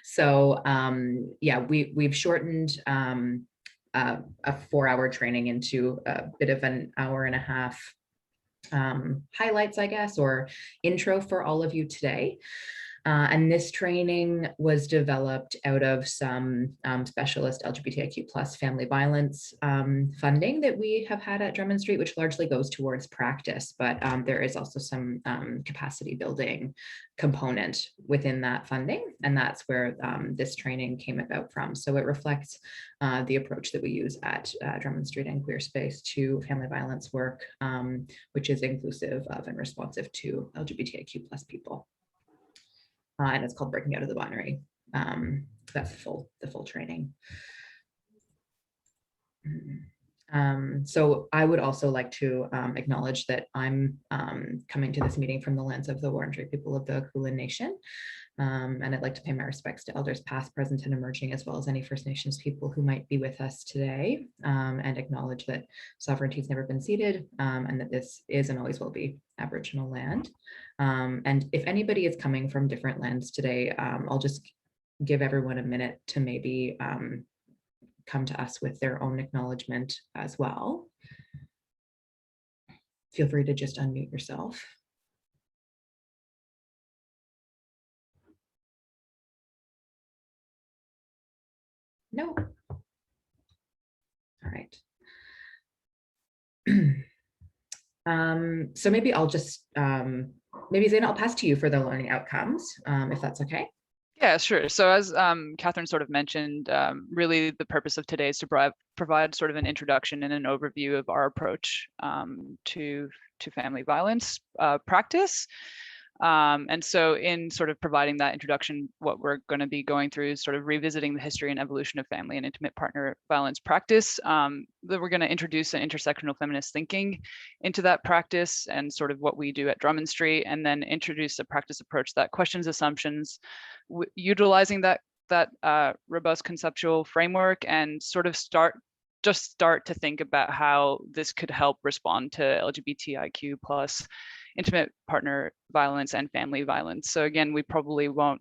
So yeah, we've shortened a 4-hour training into a bit of an hour and a half highlights, I guess, or intro for all of you today. And this training was developed out of some specialist LGBTIQ plus family violence funding that we have had at Drummond Street, which largely goes towards practice, but there is also some capacity building component within that funding. And that's where this training came about from. So it reflects the approach that we use at Drummond Street and Queer Space to family violence work, which is inclusive of and responsive to LGBTIQ plus people. And it's called Breaking Out of the Binary. That's the full training. So I would also like to acknowledge that I'm coming to this meeting from the lens of the Wurundjeri people of the Kulin Nation. And I'd like to pay my respects to elders past, present, and emerging, as well as any First Nations people who might be with us today, and acknowledge that sovereignty has never been ceded, and that this is and always will be Aboriginal land. And if anybody is coming from different lands today, I'll just give everyone a minute to maybe come to us with their own acknowledgement as well. Feel free to just unmute yourself. No. All right. So maybe I'll just, maybe Zaina, I'll pass to you for the learning outcomes, if that's okay. Yeah, sure. So as Catherine sort of mentioned, really the purpose of today is to provide sort of an introduction and an overview of our approach to family violence practice. And so in sort of providing that introduction, what we're going to be going through is sort of revisiting the history and evolution of family and intimate partner violence practice. That we're going to introduce an intersectional feminist thinking into that practice and sort of what we do at Drummond Street, and then introduce a practice approach that questions assumptions, utilizing that robust conceptual framework, and sort of start to think about how this could help respond to LGBTIQ plus intimate partner violence and family violence. So again, we probably won't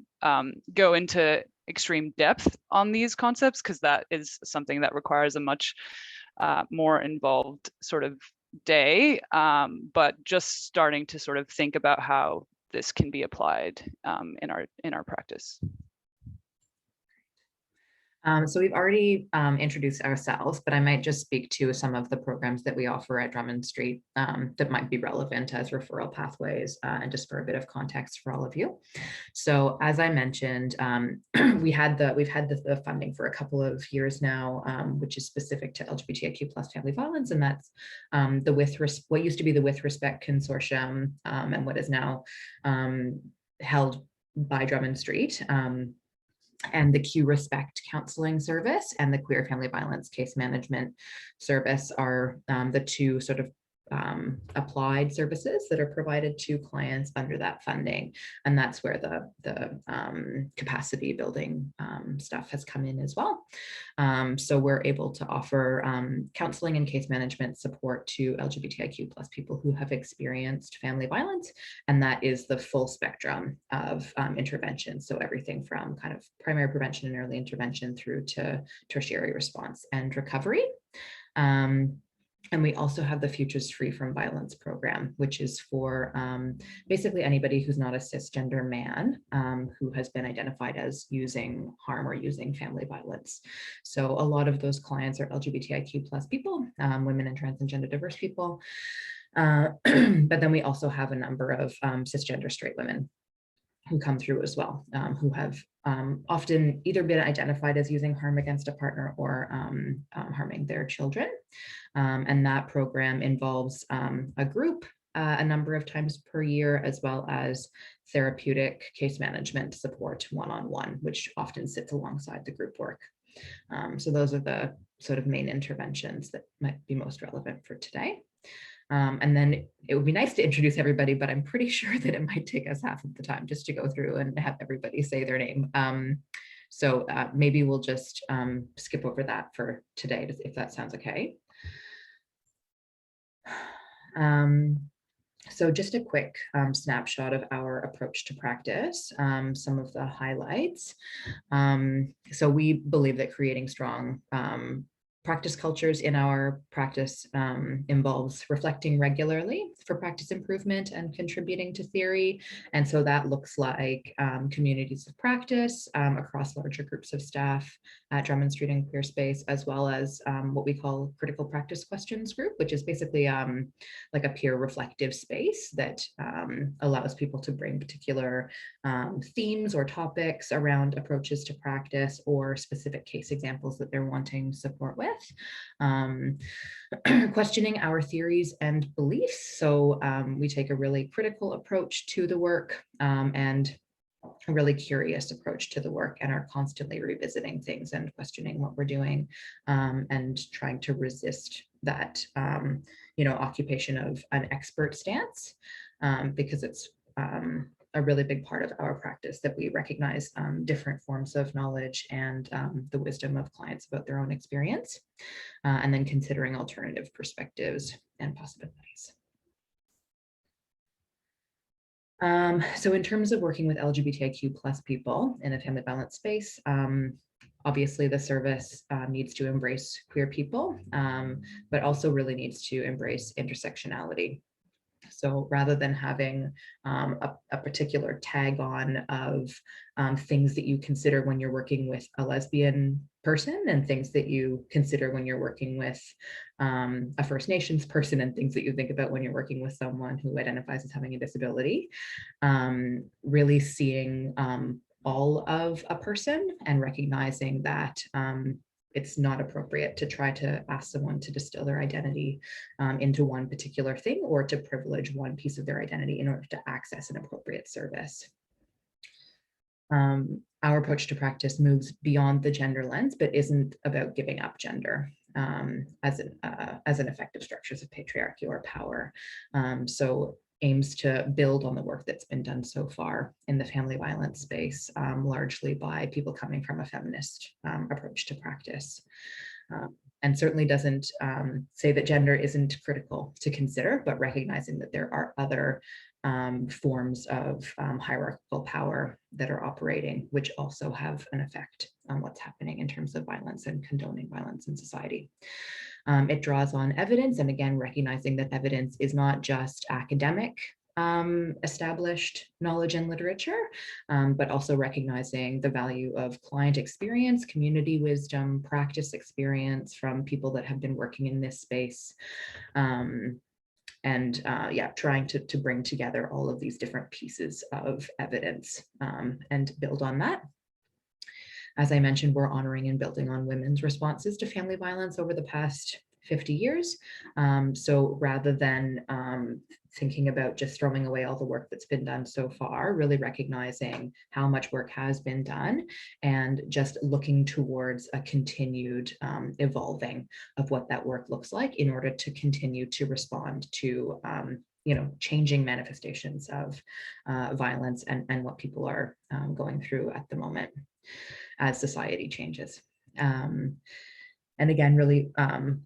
go into extreme depth on these concepts, because that is something that requires a much more involved sort of day, but just starting to sort of think about how this can be applied in our practice. So we've already introduced ourselves, but I might just speak to some of the programs that we offer at Drummond Street that might be relevant as referral pathways, and just for a bit of context for all of you. So as I mentioned, we've had the funding for a couple of years now, which is specific to LGBTIQ plus family violence, and that's what used to be the With Respect Consortium, and what is now held by Drummond Street. And the Q Respect Counseling Service and the Queer Family Violence Case Management Service are the two sort of applied services that are provided to clients under that funding. And that's where the capacity building stuff has come in as well. So we're able to offer counseling and case management support to LGBTIQ plus people who have experienced family violence. And that is the full spectrum of intervention. So everything from kind of primary prevention and early intervention through to tertiary response and recovery. And we also have the Futures Free from Violence program, which is for basically anybody who's not a cisgender man who has been identified as using harm or using family violence. So a lot of those clients are LGBTIQ plus people, women and trans and gender diverse people. But then we also have a number of cisgender straight women who come through as well, who have often either been identified as using harm against a partner or harming their children. And that program involves a group a number of times per year, as well as therapeutic case management support one-on-one, which often sits alongside the group work. So those are the sort of main interventions that might be most relevant for today. And then it would be nice to introduce everybody, but I'm pretty sure that it might take us half of the time just to go through and have everybody say their name. So maybe we'll just skip over that for today, if that sounds okay. So just a quick snapshot of our approach to practice, some of the highlights. So we believe that creating strong practice cultures in our practice involves reflecting regularly for practice improvement and contributing to theory. And so that looks like communities of practice across larger groups of staff at Drummond Street and Queer Space, as well as what we call critical practice questions group, which is basically like a peer reflective space that allows people to bring particular themes or topics around approaches to practice or specific case examples that they're wanting support with. Questioning our theories and beliefs. So we take a really critical approach to the work and a really curious approach to the work, and are constantly revisiting things and questioning what we're doing and trying to resist that occupation of an expert stance because it's a really big part of our practice that we recognize different forms of knowledge and the wisdom of clients about their own experience, and then considering alternative perspectives and possibilities. So in terms of working with LGBTIQ plus people in a family violence space, obviously the service needs to embrace queer people, but also really needs to embrace intersectionality. So rather than having a particular tag on of things that you consider when you're working with a lesbian person and things that you consider when you're working with a First Nations person and things that you think about when you're working with someone who identifies as having a disability, really seeing all of a person and recognizing that it's not appropriate to try to ask someone to distill their identity into one particular thing or to privilege one piece of their identity in order to access an appropriate service. Our approach to practice moves beyond the gender lens, but isn't about giving up gender as an effective structures of patriarchy or power. So aims to build on the work that's been done so far in the family violence space, largely by people coming from a feminist approach to practice. And certainly doesn't say that gender isn't critical to consider, but recognizing that there are other forms of hierarchical power that are operating, which also have an effect on what's happening in terms of violence and condoning violence in society. It draws on evidence, and again, recognizing that evidence is not just academic established knowledge and literature, but also recognizing the value of client experience, community wisdom, practice experience from people that have been working in this space. And trying to bring together all of these different pieces of evidence and build on that. As I mentioned, we're honoring and building on women's responses to family violence over the past 50 years. So rather than thinking about just throwing away all the work that's been done so far, really recognizing how much work has been done and just looking towards a continued evolving of what that work looks like in order to continue to respond to changing manifestations of violence and what people are going through at the moment as society changes. And again, really,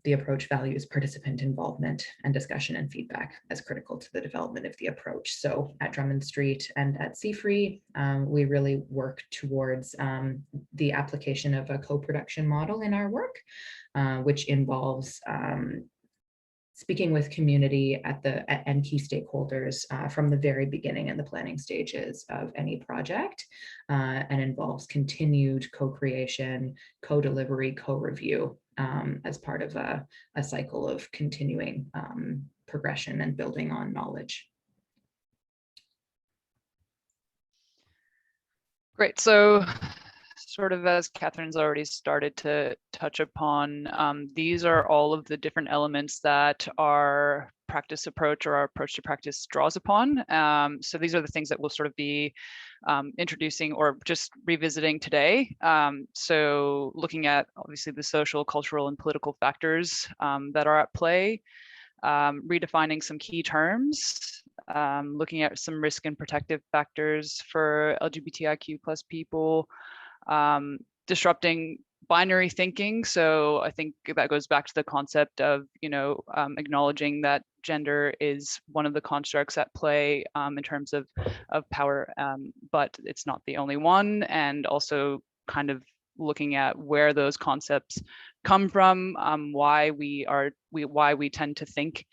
the approach values participant involvement and discussion and feedback as critical to the development of the approach. So at Drummond Street and at CFRE, we really work towards the application of a co-production model in our work, which involves speaking with community and key stakeholders from the very beginning and the planning stages of any project, and involves continued co-creation, co-delivery, co-review as part of a cycle of continuing progression and building on knowledge. Great. So sort of as Catherine's already started to touch upon, these are all of the different elements that our practice approach or our approach to practice draws upon. So these are the things that we'll sort of be introducing or just revisiting today. So looking at obviously the social, cultural, and political factors that are at play, redefining some key terms, looking at some risk and protective factors for LGBTIQ plus people, disrupting binary thinking. So I think that goes back to the concept of, acknowledging that gender is one of the constructs at play in terms of power, but it's not the only one. And also kind of looking at where those concepts come from, why we tend to think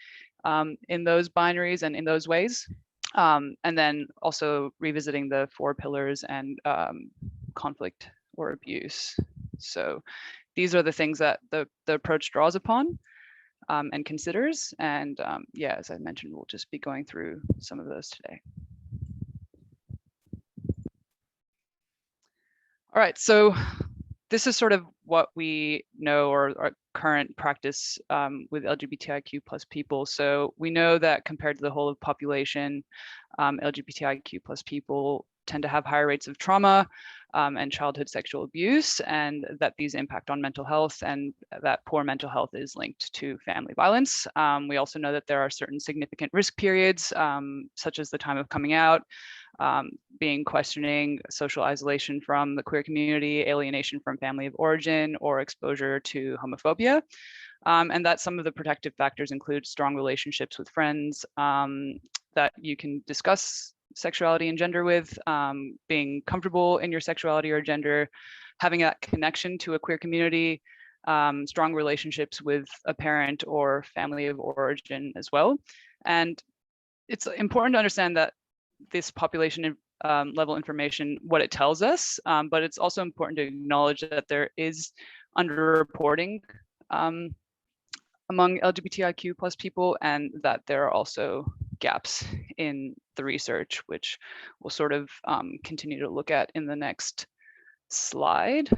in those binaries and in those ways. And then also revisiting the 4 pillars and conflict or abuse. So these are the things that the approach draws upon and considers. And yeah, as I mentioned, we'll just be going through some of those today. All right, so this is sort of what we know, or our current practice with LGBTIQ plus people. So we know that compared to the whole of population, LGBTIQ plus people tend to have higher rates of trauma and childhood sexual abuse, and that these impact on mental health, and that poor mental health is linked to family violence. We also know that there are certain significant risk periods, such as the time of coming out, being questioning, social isolation from the queer community, alienation from family of origin, or exposure to homophobia. And that some of the protective factors include strong relationships with friends that you can discuss sexuality and gender with, being comfortable in your sexuality or gender, having that connection to a queer community, strong relationships with a parent or family of origin as well. And it's important to understand that this population level information, what it tells us, but it's also important to acknowledge that there is underreporting among LGBTIQ plus people, and that there are also gaps in the research, which we'll sort of continue to look at in the next slide.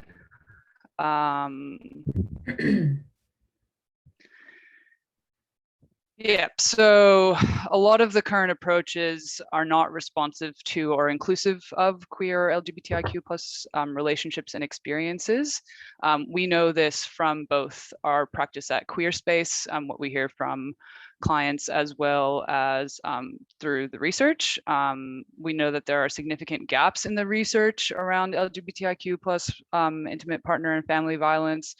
Yeah, so a lot of the current approaches are not responsive to or inclusive of queer LGBTIQ plus relationships and experiences. We know this from both our practice at QueerSpace, what we hear from clients, as well as through the research. We know that there are significant gaps in the research around LGBTIQ plus intimate partner and family violence,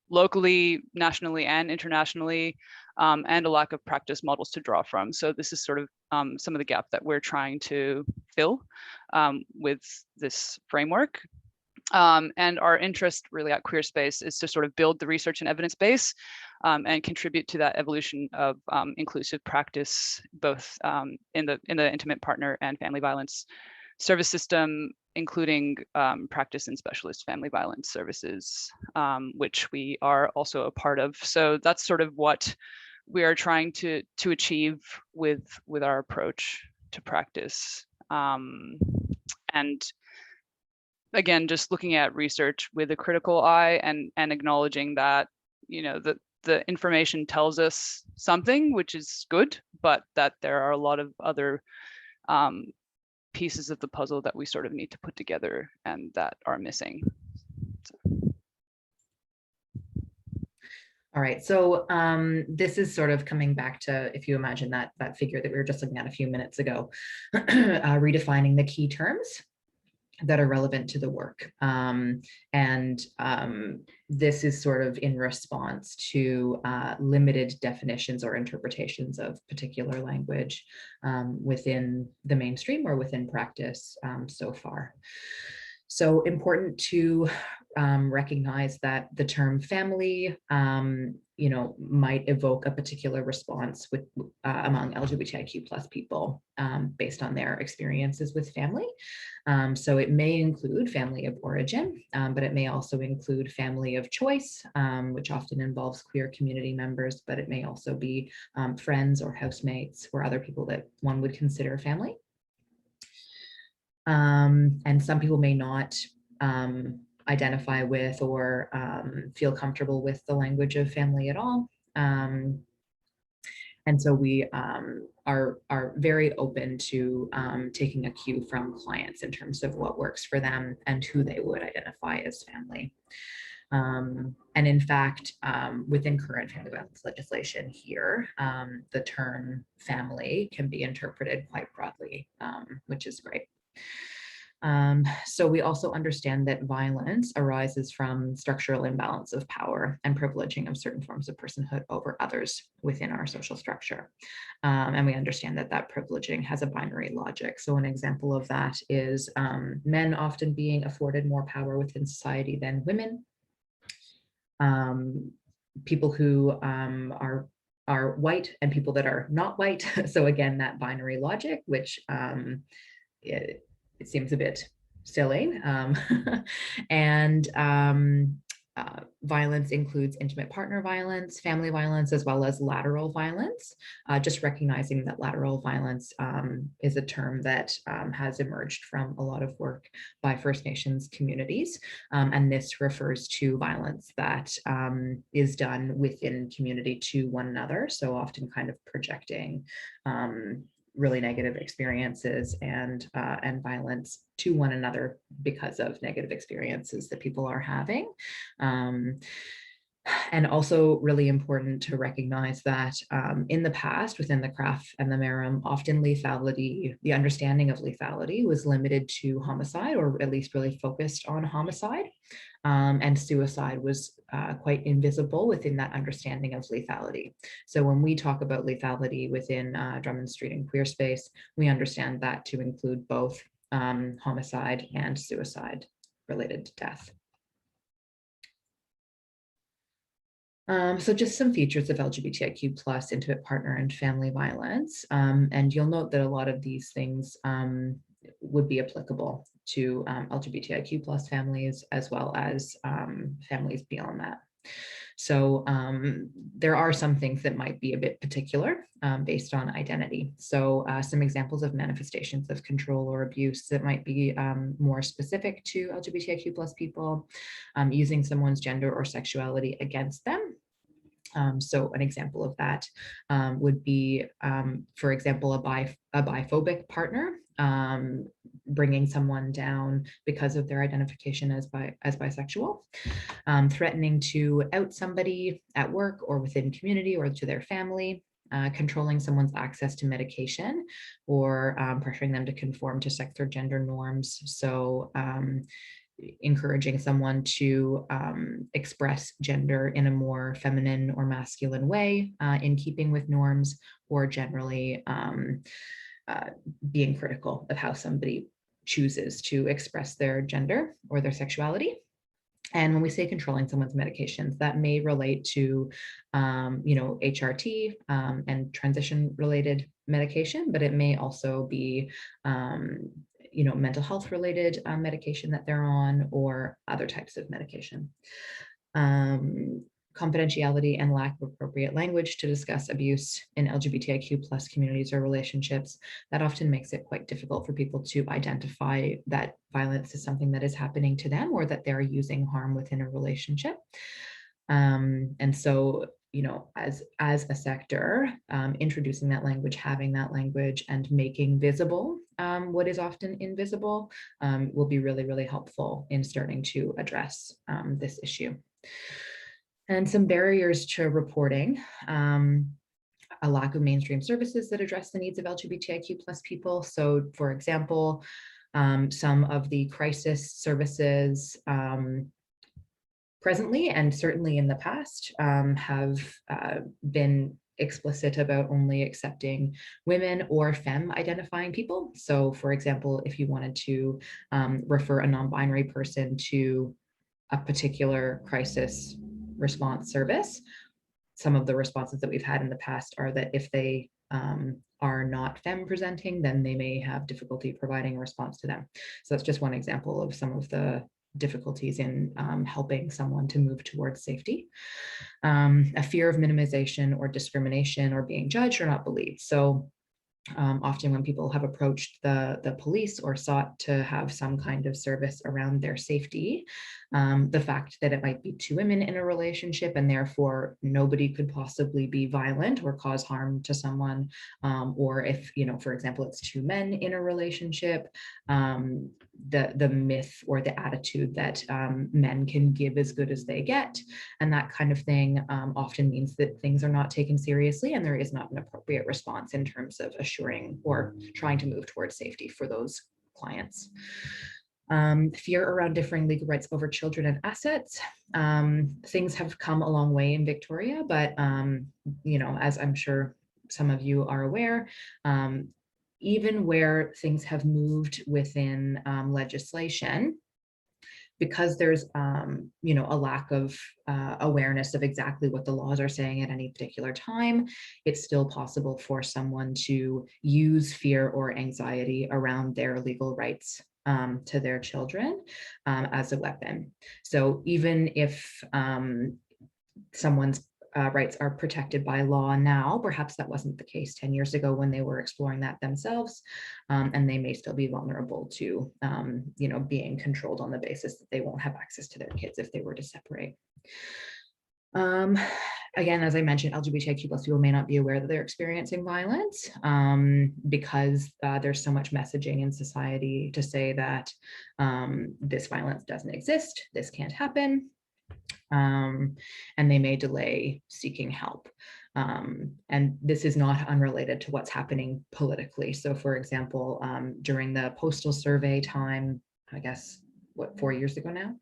locally, nationally, and internationally, and a lack of practice models to draw from. So this is sort of some of the gap that we're trying to fill with this framework. And our interest really at QueerSpace is to sort of build the research and evidence base and contribute to that evolution of inclusive practice, both in the intimate partner and family violence service system, including practice and specialist family violence services, which we are also a part of. So that's sort of what we are trying to achieve with our approach to practice. And again, just looking at research with a critical eye and acknowledging that, the information tells us something, which is good, but that there are a lot of other pieces of the puzzle that we sort of need to put together and that are missing. All right, so this is sort of coming back to, if you imagine that figure that we were just looking at a few minutes ago, redefining the key terms that are relevant to the work. This is sort of in response to limited definitions or interpretations of particular language within the mainstream or within practice so far. So important to recognize that the term family, might evoke a particular response with among LGBTIQ plus people based on their experiences with family. So it may include family of origin, but it may also include family of choice, which often involves queer community members, but it may also be friends or housemates or other people that one would consider family. And some people may not identify with or feel comfortable with the language of family at all. And so we are very open to taking a cue from clients in terms of what works for them and who they would identify as family. And in fact, within current family violence legislation here, the term family can be interpreted quite broadly, which is great. So we also understand that violence arises from structural imbalance of power and privileging of certain forms of personhood over others within our social structure. And we understand that that privileging has a binary logic. So an example of that is men often being afforded more power within society than women. People who are white and people that are not white. So again, that binary logic, which it seems a bit silly. And violence includes intimate partner violence, family violence, as well as lateral violence. Just recognizing that lateral violence is a term that has emerged from a lot of work by First Nations communities. And this refers to violence that is done within community to one another. So often kind of projecting really negative experiences and violence to one another because of negative experiences that people are having. And also really important to recognize that in the past, within the craft and the Marim, often lethality, the understanding of lethality was limited to homicide, or at least really focused on homicide. And suicide was quite invisible within that understanding of lethality. So when we talk about lethality within Drummond Street and queer space, we understand that to include both homicide and suicide related to death. So just some features of LGBTIQ plus intimate partner and family violence. And you'll note that a lot of these things would be applicable to LGBTIQ plus families, as well as families beyond that. So there are some things that might be a bit particular based on identity. So some examples of manifestations of control or abuse that might be more specific to LGBTIQ plus people, using someone's gender or sexuality against them. So an example of that would be, for example, a biphobic partner bringing someone down because of their identification as bisexual, threatening to out somebody at work or within community or to their family, controlling someone's access to medication, or pressuring them to conform to sex or gender norms. So encouraging someone to express gender in a more feminine or masculine way in keeping with norms, or generally being critical of how somebody chooses to express their gender or their sexuality. And when we say controlling someone's medications, that may relate to, HRT and transition related medication, but it may also be, mental health related medication that they're on, or other types of medication. Confidentiality and lack of appropriate language to discuss abuse in LGBTIQ plus communities or relationships, that often makes it quite difficult for people to identify that violence is something that is happening to them, or that they're using harm within a relationship. And so, as a sector, introducing that language, having that language, and making visible what is often invisible will be really, really helpful in starting to address this issue. And some barriers to reporting: a lack of mainstream services that address the needs of LGBTIQ plus people. So for example, some of the crisis services presently, and certainly in the past, have been explicit about only accepting women or femme identifying people. So for example, if you wanted to refer a non-binary person to a particular crisis response service, some of the responses that we've had in the past are that if they are not femme presenting, then they may have difficulty providing a response to them. So that's just one example of some of the difficulties in helping someone to move towards safety. A fear of minimization or discrimination, or being judged or not believed. So often when people have approached the police or sought to have some kind of service around their safety, the fact that it might be two women in a relationship and therefore nobody could possibly be violent or cause harm to someone, or if, for example, it's two men in a relationship, the myth or the attitude that men can give as good as they get, and that kind of thing often means that things are not taken seriously, and there is not an appropriate response in terms of assuring or trying to move towards safety for those clients. Fear around differing legal rights over children and assets. Things have come a long way in Victoria, but as I'm sure some of you are aware, even where things have moved within legislation, because there's a lack of awareness of exactly what the laws are saying at any particular time, it's still possible for someone to use fear or anxiety around their legal rights to their children as a weapon. So even if someone's rights are protected by law now, perhaps that wasn't the case 10 years ago when they were exploring that themselves, and they may still be vulnerable to being controlled on the basis that they won't have access to their kids if they were to separate. Again, as I mentioned, LGBTIQ+ people may not be aware that they're experiencing violence because there's so much messaging in society to say that this violence doesn't exist, this can't happen, and they may delay seeking help. And this is not unrelated to what's happening politically. So for example, during the postal survey time, I guess, 4 years ago now,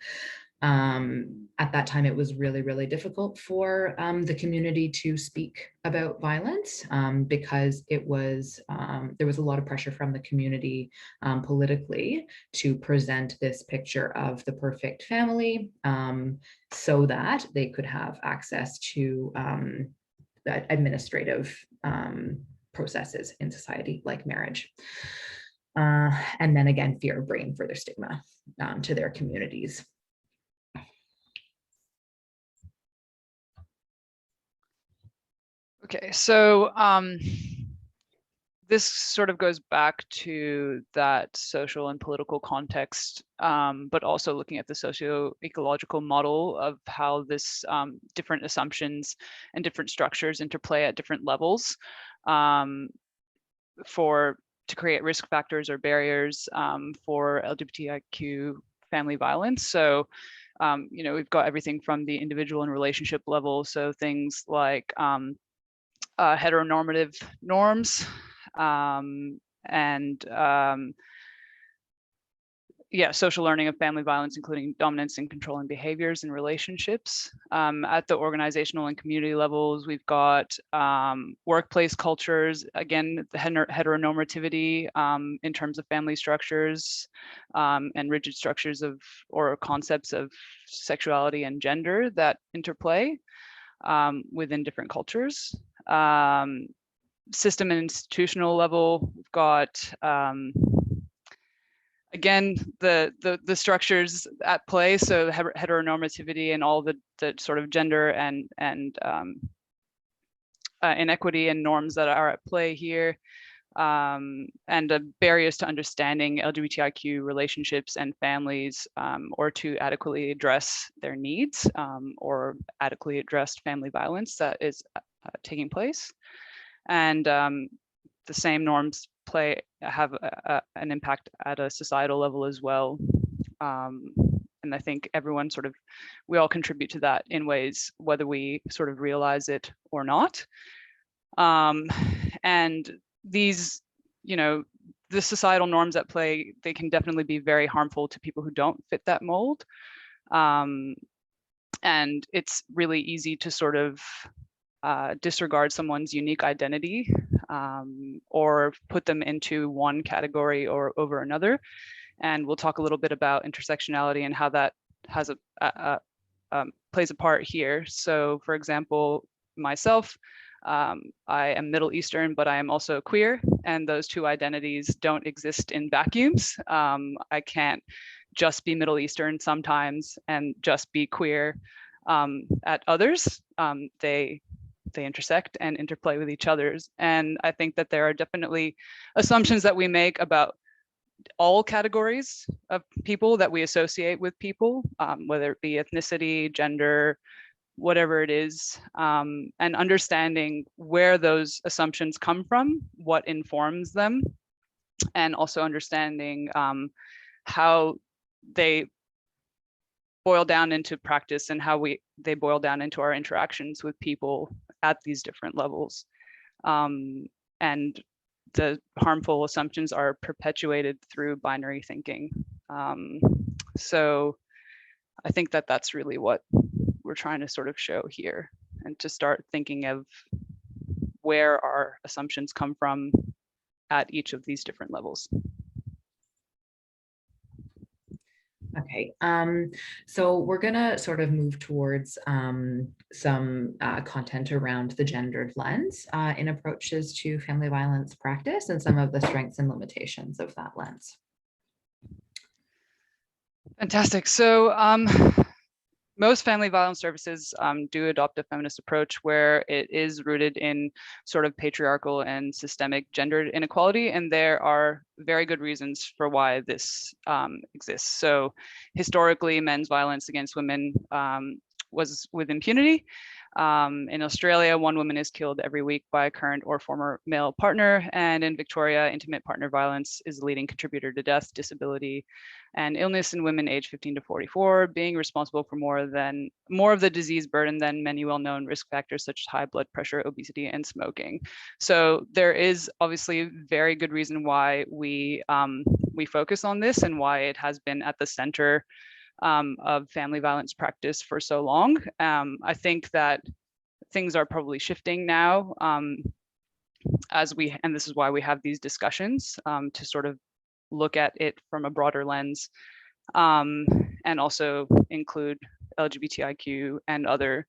at that time, it was really, really difficult for the community to speak about violence because it was there was a lot of pressure from the community politically to present this picture of the perfect family so that they could have access to administrative processes in society like marriage. And then again, fear of bringing further stigma to their communities. Okay, so this sort of goes back to that social and political context, but also looking at the socio-ecological model of how this different assumptions and different structures interplay at different levels to create risk factors or barriers for LGBTIQ family violence. So we've got everything from the individual and relationship level, so things like heteronormative norms and social learning of family violence, including dominance and controlling behaviors in relationships. At the organizational and community levels, we've got workplace cultures, again, the heteronormativity in terms of family structures and rigid structures of or concepts of sexuality and gender that interplay within different cultures. System and institutional level, we've got again the structures at play, so the heteronormativity and all the sort of gender and inequity and norms that are at play here, and the barriers to understanding LGBTIQ relationships and families, or to adequately address their needs or adequately address family violence that is taking place. And the same norms have an impact at a societal level as well. And I think we all contribute to that in ways, whether we sort of realize it or not. And these, the societal norms at play, they can definitely be very harmful to people who don't fit that mold. And it's really easy to sort of disregard someone's unique identity or put them into one category or over another. And we'll talk a little bit about intersectionality and how that has plays a part here. So for example, myself, I am Middle Eastern, but I am also queer, and those two identities don't exist in vacuums. I can't just be Middle Eastern sometimes and just be queer at others. They intersect and interplay with each other's. And I think that there are definitely assumptions that we make about all categories of people that we associate with people, whether it be ethnicity, gender, whatever it is, and understanding where those assumptions come from, what informs them, and also understanding how they boil down into practice and how they boil down into our interactions with people at these different levels. And the harmful assumptions are perpetuated through binary thinking So I think that that's really what we're trying to sort of show here, and to start thinking of where our assumptions come from at each of these different levels. Okay, so we're gonna sort of move towards some content around the gendered lens in approaches to family violence practice and some of the strengths and limitations of that lens. Fantastic. So most family violence services do adopt a feminist approach where it is rooted in sort of patriarchal and systemic gendered inequality, and there are very good reasons for why this exists. So historically, men's violence against women was with impunity. In Australia, 1 woman is killed every week by a current or former male partner, and in Victoria, intimate partner violence is a leading contributor to death, disability, and illness in women aged 15 to 44, being responsible for more of the disease burden than many well-known risk factors such as high blood pressure, obesity, and smoking. So there is obviously very good reason why we focus on this and why it has been at the center of family violence practice for so long. I think that things are probably shifting now and this is why we have these discussions to sort of look at it from a broader lens and also include LGBTIQ and other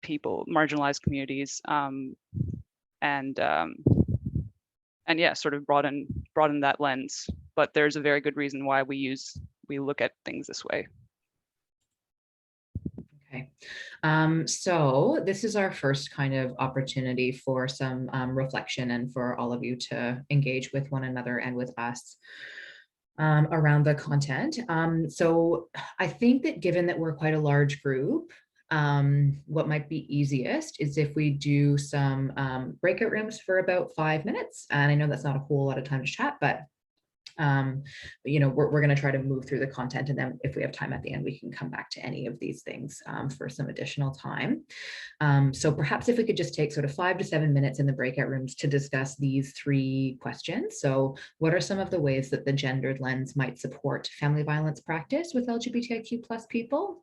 people, marginalized communities, and yeah, sort of broaden that lens. But there's a very good reason why we look at things this way. Okay, so this is our first kind of opportunity for some reflection and for all of you to engage with one another and with us around the content. So I think that given that we're quite a large group, what might be easiest is if we do some breakout rooms for about 5 minutes. And I know that's not a whole lot of time to chat, but you know, we're going to try to move through the content, and then if we have time at the end, we can come back to any of these things for some additional time. So perhaps if we could just take sort of 5 to 7 minutes in the breakout rooms to discuss these 3 questions. So what are some of the ways that the gendered lens might support family violence practice with LGBTIQ+ people?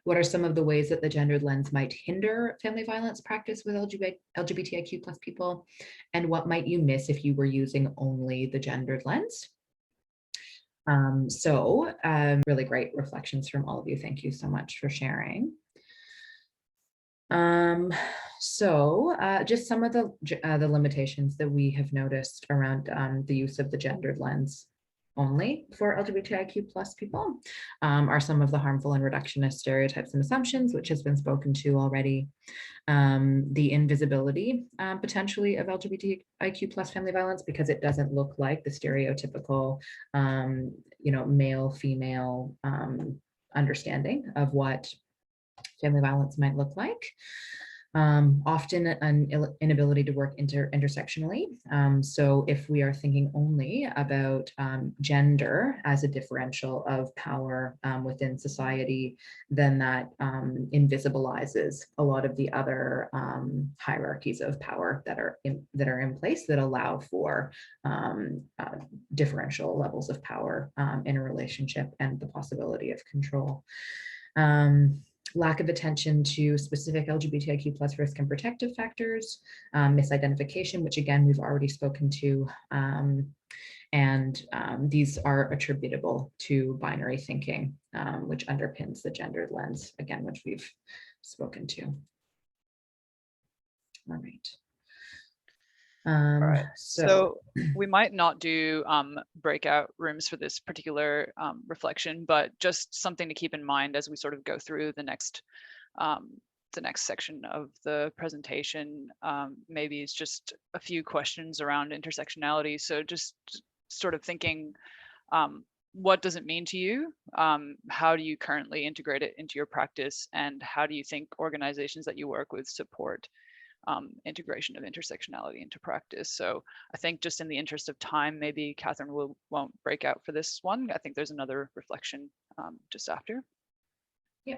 What are some of the ways that the gendered lens might hinder family violence practice with LGBTIQ+ people? And what might you miss if you were using only the gendered lens? Really great reflections from all of you. Thank you so much for sharing. Just some of the limitations that we have noticed around the use of the gendered lens only for LGBTIQ+ people are some of the harmful and reductionist stereotypes and assumptions, which has been spoken to already. The invisibility potentially of LGBTIQ+ family violence, because it doesn't look like the stereotypical, you know, male-female understanding of what family violence might look like. Often an inability to work intersectionally. So if we are thinking only about gender as a differential of power within society, then that invisibilizes a lot of the other hierarchies of power that are in place that allow for differential levels of power in a relationship and the possibility of control. Lack of attention to specific LGBTIQ+ risk and protective factors, misidentification, which again, we've already spoken to, and these are attributable to binary thinking, which underpins the gendered lens, again, which we've spoken to. All right. All right. So we might not do breakout rooms for this particular reflection, but just something to keep in mind as we sort of go through the next section of the presentation. Maybe it's just a few questions around intersectionality. So just sort of thinking, what does it mean to you? How do you currently integrate it into your practice? And how do you think organizations that you work with support integration of intersectionality into practice? So I think just in the interest of time, maybe Catherine won't break out for this one. I think there's another reflection just after. Yeah.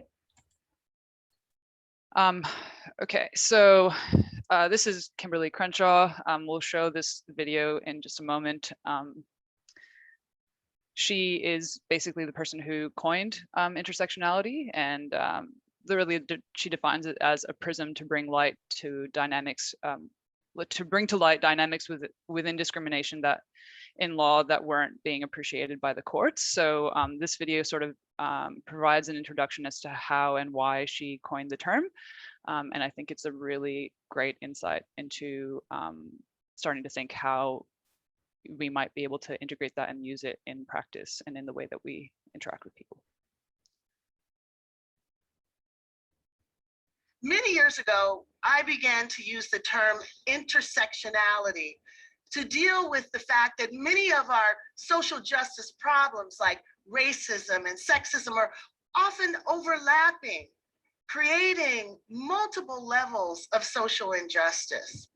Okay, so this is Kimberly Crenshaw. We'll show this video in just a moment. She is basically the person who coined intersectionality, and literally she defines it as a prism to bring light to dynamics, to bring to light dynamics within discrimination that in law that weren't being appreciated by the courts. So this video sort of provides an introduction as to how and why she coined the term. And I think it's a really great insight into starting to think how we might be able to integrate that and use it in practice and in the way that we interact with people. Many years ago, I began to use the term intersectionality to deal with the fact that many of our social justice problems like racism and sexism are often overlapping, creating multiple levels of social injustice.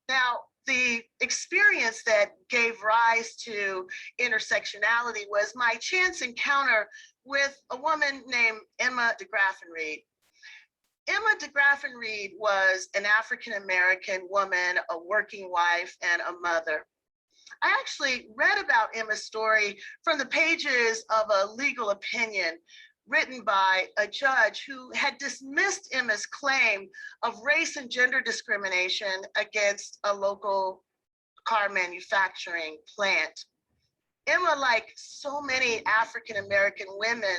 Now, the experience that gave rise to intersectionality was my chance encounter with a woman named Emma DeGraffenreid. Emma DeGraffenreid was an African-American woman, a working wife, and a mother. I actually read about Emma's story from the pages of a legal opinion written by a judge who had dismissed Emma's claim of race and gender discrimination against a local car manufacturing plant. Emma, like so many African-American women,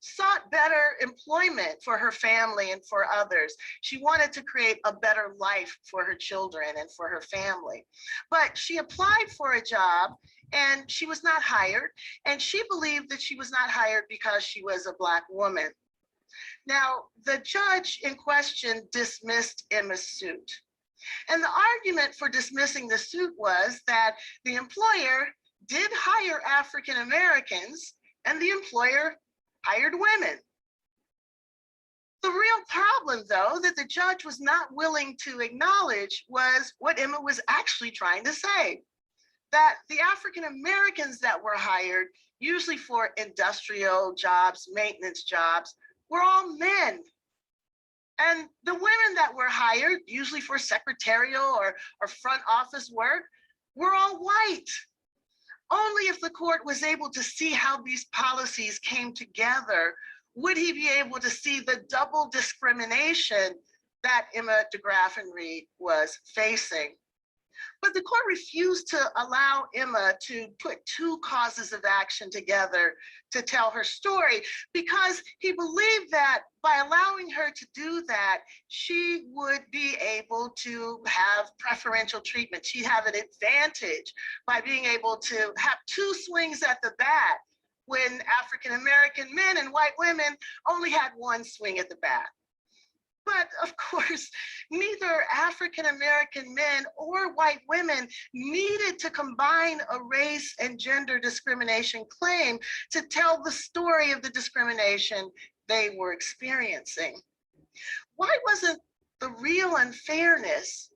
sought better employment for her family and for others. She wanted to create a better life for her children and for her family. But she applied for a job and she was not hired. And she believed that she was not hired because she was a Black woman. Now, the judge in question dismissed Emma's suit. And the argument for dismissing the suit was that the employer did hire African Americans and the employer hired women. The real problem, though, that the judge was not willing to acknowledge was what Emma was actually trying to say, that the African Americans that were hired, usually for industrial jobs, maintenance jobs, were all men. And the women that were hired, usually for secretarial or front office work, were all white. Only if the court was able to see how these policies came together would he be able to see the double discrimination that Emma DeGraffenreid was facing. But the court refused to allow Emma to put two causes of action together to tell her story because he believed that by allowing her to do that, she would be able to have preferential treatment. She'd have an advantage by being able to have two swings at the bat when African-American men and white women only had one swing at the bat. But of course, neither African-American men or white women needed to combine a race and gender discrimination claim to tell the story of the discrimination they were experiencing. Why wasn't the real unfairness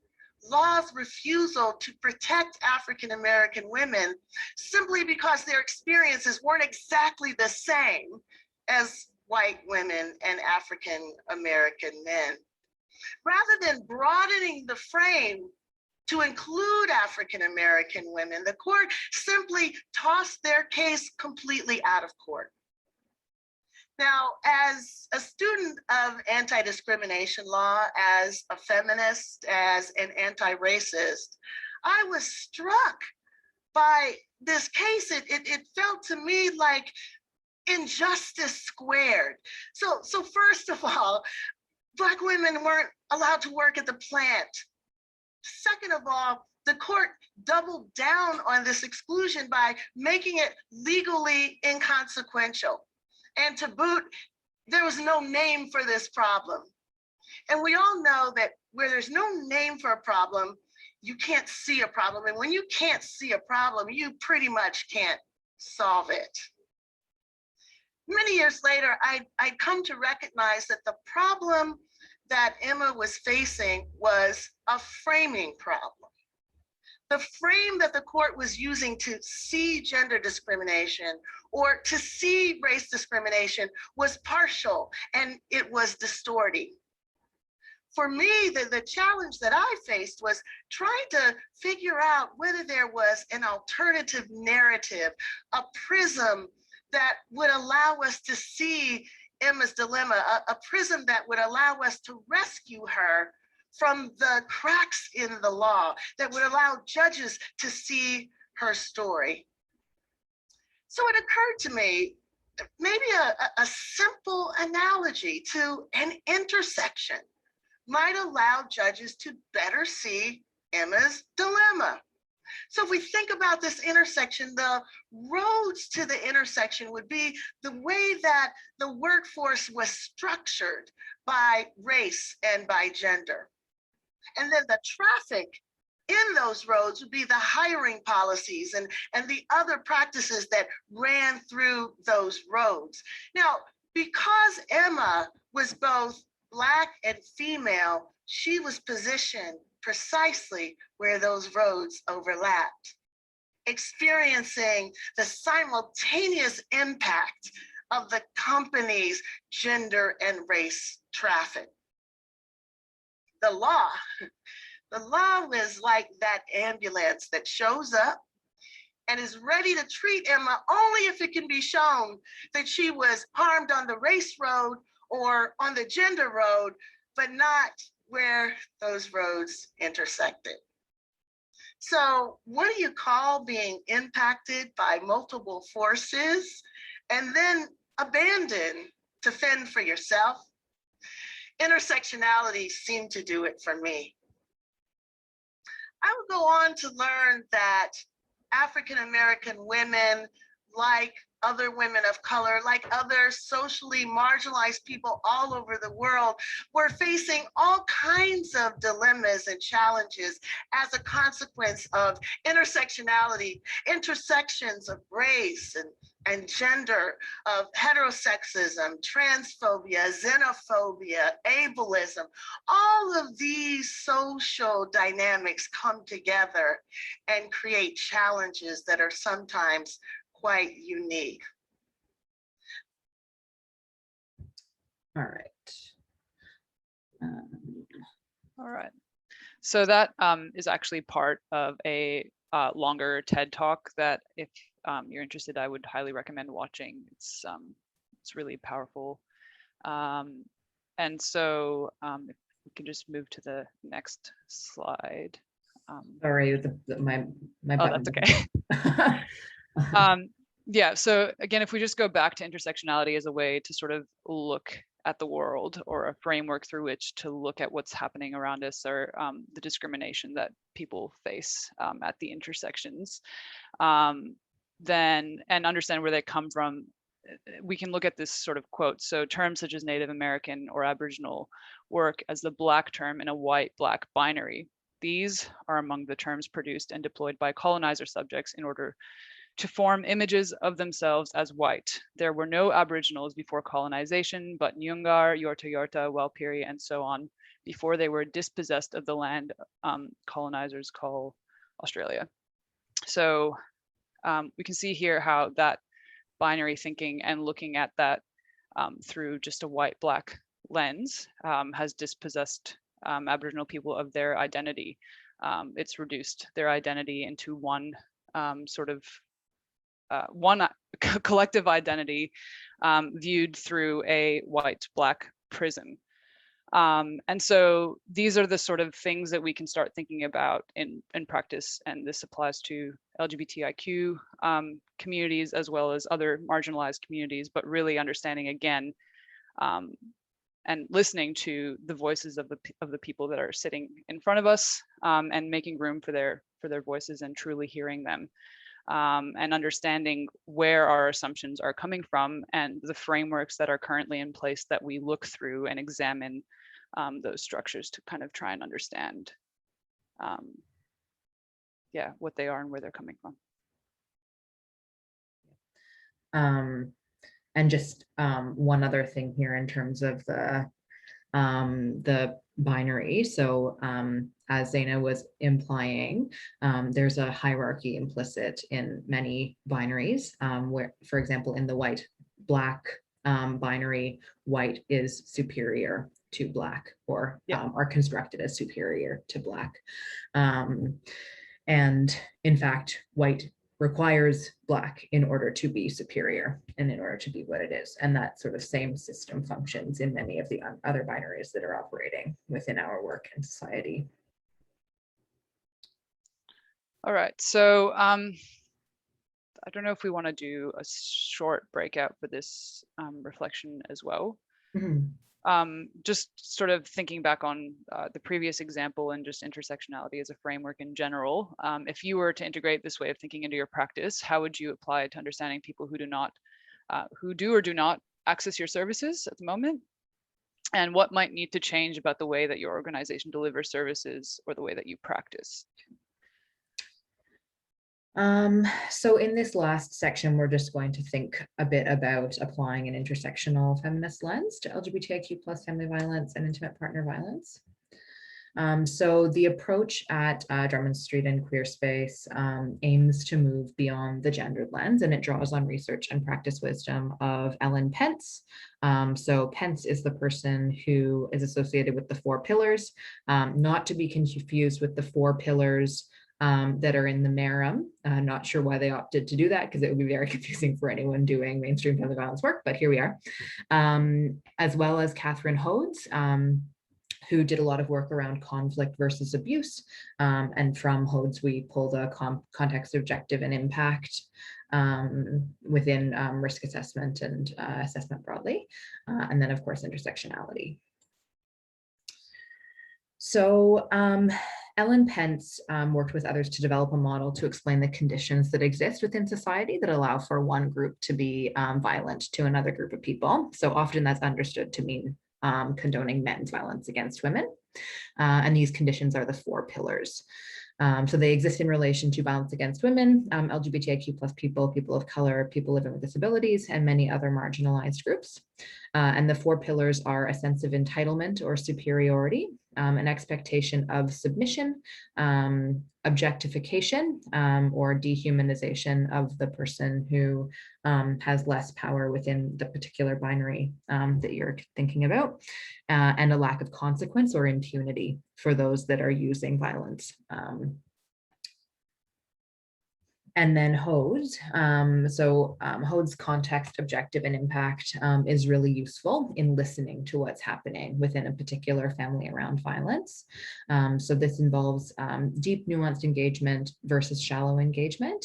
law's refusal to protect African-American women simply because their experiences weren't exactly the same as white women and African-American men? Rather than broadening the frame to include African-American women, the court simply tossed their case completely out of court. Now, as a student of anti-discrimination law, as a feminist, as an anti-racist, I was struck by this case. It felt to me like injustice squared. So first of all, Black women weren't allowed to work at the plant. Second of all, the court doubled down on this exclusion by making it legally inconsequential. And to boot, there was no name for this problem. And we all know that where there's no name for a problem, you can't see a problem. And when you can't see a problem, you pretty much can't solve it. Many years later, I'd come to recognize that the problem that Emma was facing was a framing problem. The frame that the court was using to see gender discrimination or to see race discrimination was partial and it was distorting. for me, the challenge that I faced was trying to figure out whether there was an alternative narrative, a prism that would allow us to see Emma's dilemma, a prism that would allow us to rescue her from the cracks in the law, that would allow judges to see her story. So it occurred to me, maybe a simple analogy to an intersection might allow judges to better see Emma's dilemma. So if we think about this intersection, the roads to the intersection would be the way that the workforce was structured by race and by gender. And then the traffic in those roads would be the hiring policies and the other practices that ran through those roads. Now, because Emma was both Black and female, she was positioned precisely where those roads overlapped, experiencing the simultaneous impact of the company's gender and race traffic. The law was like that ambulance that shows up and is ready to treat Emma only if it can be shown that she was harmed on the race road or on the gender road, but not where those roads intersected. So what do you call being impacted by multiple forces and then abandoned to fend for yourself? Intersectionality seemed to do it for me. I would go on to learn that African-American women, like other women of color, like other socially marginalized people all over the world, were facing all kinds of dilemmas and challenges as a consequence of intersectionality, intersections of race and gender, of heterosexism, transphobia, xenophobia, ableism. All of these social dynamics come together and create challenges that are sometimes quite unique. All right. All right. So that is actually part of a longer TED talk that if you're interested, I would highly recommend watching. It's really powerful. And so if we can just move to the next slide. Sorry, my Oh, button. that's okay. Yeah, so again, if we just go back to intersectionality as a way to sort of look at the world, or a framework through which to look at what's happening around us, or the discrimination that people face at the intersections, then, and understand where they come from, we can look at this sort of quote. So terms such as Native American or Aboriginal work as the Black term in a white-Black binary. These are among the terms produced and deployed by colonizer subjects in order to form images of themselves as white. There were no Aboriginals before colonization, but Nyungar, Yorta Yorta, Walpiri, and so on, before they were dispossessed of the land colonizers call Australia. So we can see here how that binary thinking and looking at that through just a white-Black lens has dispossessed Aboriginal people of their identity. It's reduced their identity into one sort of one collective identity viewed through a white-Black prism. And so these are the sort of things that we can start thinking about in practice, and this applies to LGBTIQ communities as well as other marginalized communities, but really understanding again and listening to the voices of the people that are sitting in front of us, and making room for their voices and truly hearing them. And understanding where our assumptions are coming from and the frameworks that are currently in place that we look through and examine those structures to kind of try and understand what they are and where they're coming from. And just one other thing here in terms of the binary. So as Zaina was implying, there's a hierarchy implicit in many binaries, where, for example, in the white-Black binary, white is superior to Black, or Yeah. are constructed as superior to Black. And in fact, white requires Black in order to be superior and in order to be what it is. And that sort of same system functions in many of the other binaries that are operating within our work and society. All right, so I don't know if we want to do a short breakout for this reflection as well. Just sort of thinking back on the previous example and just intersectionality as a framework in general. If you were to integrate this way of thinking into your practice, how would you apply it to understanding people who do or do not access your services at the moment? And what might need to change about the way that your organization delivers services or the way that you practice? So in this last section, we're just going to think a bit about applying an intersectional feminist lens to LGBTIQ+ family violence and intimate partner violence. So the approach at Drummond Street and Queer Space aims to move beyond the gendered lens, and it draws on research and practice wisdom of Ellen Pence. So Pence is the person who is associated with the 4 pillars, not to be confused with the 4 pillars that are in the Merum. Not sure why they opted to do that, because it would be very confusing for anyone doing mainstream family violence work, but here we are. As well as Catherine Hodes, who did a lot of work around conflict versus abuse. And from Hodes, we pulled a context, objective, and impact within risk assessment and assessment broadly. And then, of course, intersectionality. So Ellen Pence worked with others to develop a model to explain the conditions that exist within society that allow for one group to be violent to another group of people. So often that's understood to mean condoning men's violence against women. And these conditions are the 4 pillars. So they exist in relation to violence against women, LGBTIQ+ people, people of color, people living with disabilities, and many other marginalized groups. And the 4 pillars are a sense of entitlement or superiority, an expectation of submission, objectification or dehumanization of the person who has less power within the particular binary that you're thinking about, and a lack of consequence or impunity for those that are using violence. And then Hodes. Hodes context, objective, and impact is really useful in listening to what's happening within a particular family around violence. So this involves deep, nuanced engagement versus shallow engagement,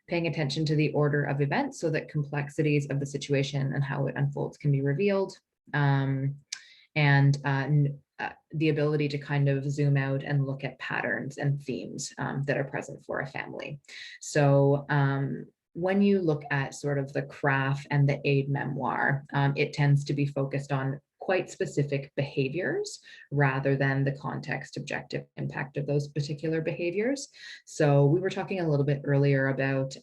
paying attention to the order of events so that complexities of the situation and how it unfolds can be revealed. The ability to kind of zoom out and look at patterns and themes that are present for a family. So when you look at sort of the CRAF and the aid memoir, it tends to be focused on quite specific behaviors rather than the context, objective impact of those particular behaviors. So we were talking a little bit earlier about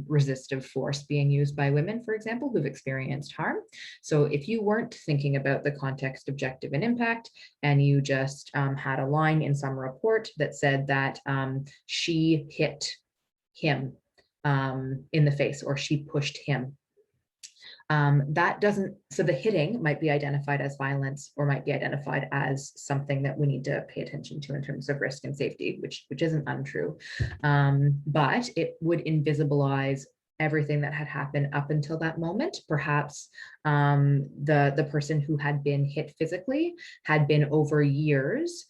resistive force being used by women, for example, who've experienced harm. So if you weren't thinking about the context, objective, and impact, and you just had a line in some report that said that she hit him in the face, or she pushed him, that doesn't, so the hitting might be identified as violence or might be identified as something that we need to pay attention to in terms of risk and safety, which isn't untrue. But it would invisibilize everything that had happened up until that moment. Perhaps the person who had been hit physically had been over years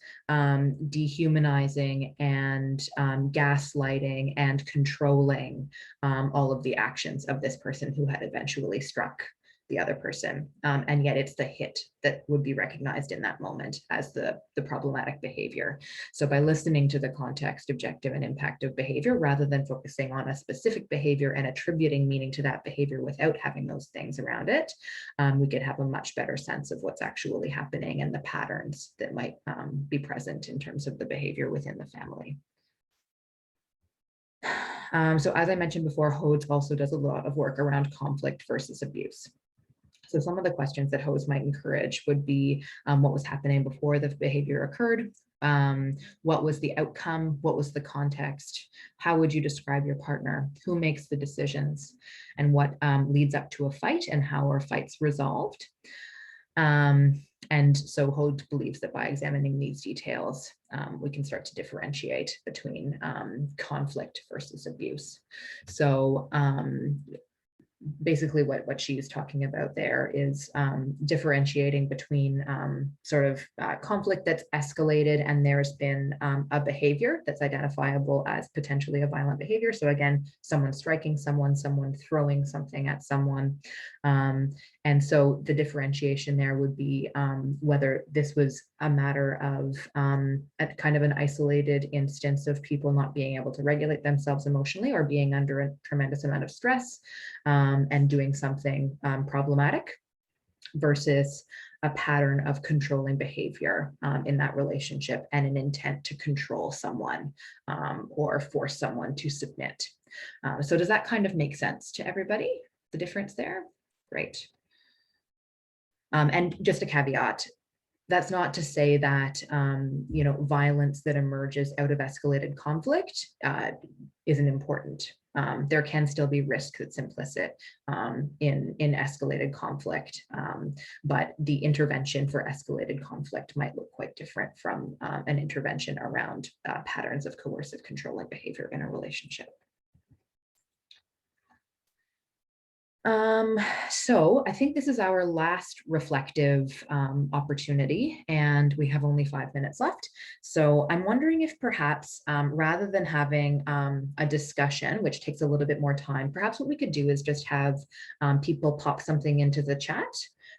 dehumanizing and gaslighting and controlling all of the actions of this person who had eventually struck the other person. And yet it's the hit that would be recognized in that moment as the problematic behavior. So by listening to the context, objective, and impact of behavior, rather than focusing on a specific behavior and attributing meaning to that behavior without having those things around it, we could have a much better sense of what's actually happening and the patterns that might be present in terms of the behavior within the family. So as I mentioned before, Hodes also does a lot of work around conflict versus abuse. So some of the questions that Hodes might encourage would be what was happening before the behavior occurred, what was the outcome, what was the context, how would you describe your partner, who makes the decisions, and what leads up to a fight and how are fights resolved. And so Hode believes that by examining these details, we can start to differentiate between conflict versus abuse. So basically what she's talking about there is differentiating between sort of conflict that's escalated and there's been a behavior that's identifiable as potentially a violent behavior. So again, someone striking someone, someone throwing something at someone. And so the differentiation there would be whether this was a matter of a kind of an isolated instance of people not being able to regulate themselves emotionally or being under a tremendous amount of stress and doing something problematic, versus a pattern of controlling behavior in that relationship and an intent to control someone or force someone to submit. So does that kind of make sense to everybody, the difference there? Great. And just a caveat, that's not to say that you know, violence that emerges out of escalated conflict isn't important. There can still be risk that's implicit in escalated conflict, but the intervention for escalated conflict might look quite different from an intervention around patterns of coercive controlling behavior in a relationship. So I think this is our last reflective opportunity, and we have only 5 minutes left. So I'm wondering if perhaps rather than having a discussion, which takes a little bit more time, perhaps what we could do is just have people pop something into the chat.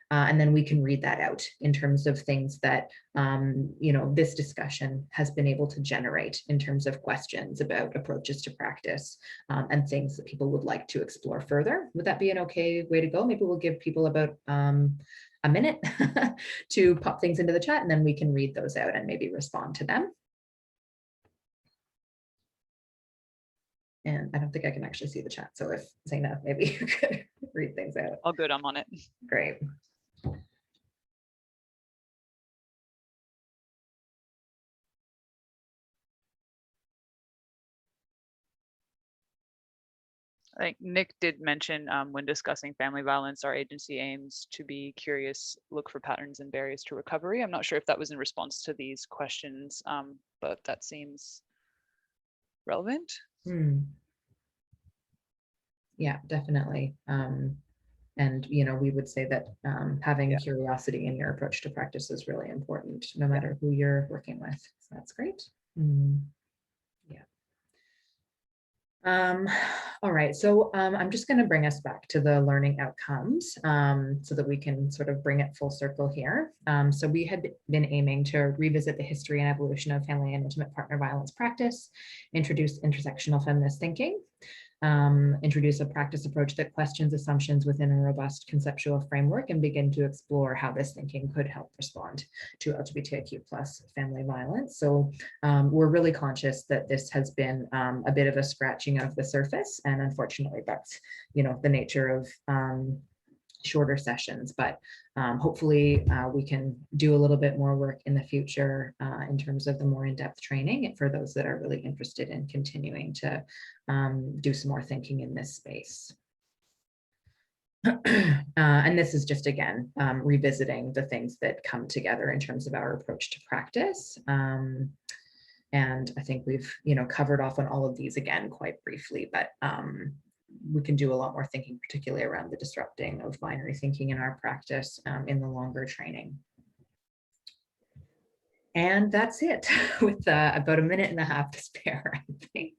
And then we can read that out in terms of things that, you know, this discussion has been able to generate in terms of questions about approaches to practice and things that people would like to explore further. Would that be an okay way to go? Maybe we'll give people about a minute to pop things into the chat, and then we can read those out and maybe respond to them. And I don't think I can actually see the chat. So if Zaina, maybe you could read things out. All good, I'm on it. Great. I think Nick did mention when discussing family violence, our agency aims to be curious, look for patterns and barriers to recovery. I'm not sure if that was in response to these questions, but that seems relevant. Yeah, definitely. And, you know, we would say that having curiosity in your approach to practice is really important, no matter who you're working with. So that's great. Yeah. All right, so I'm just going to bring us back to the learning outcomes so that we can sort of bring it full circle here. So we had been aiming to revisit the history and evolution of family and intimate partner violence practice, introduce intersectional feminist thinking, introduce a practice approach that questions assumptions within a robust conceptual framework, and begin to explore how this thinking could help respond to LGBTIQ+ family violence. So we're really conscious that this has been a bit of a scratching of the surface, and unfortunately that's, you know, the nature of shorter sessions, but hopefully we can do a little bit more work in the future in terms of the more in-depth training for those that are really interested in continuing to do some more thinking in this space. And this is just, again, revisiting the things that come together in terms of our approach to practice. And I think we've, you know, covered off on all of these again quite briefly, but we can do a lot more thinking, particularly around the disrupting of binary thinking in our practice in the longer training. And that's it, with about a minute and a half to spare, I think.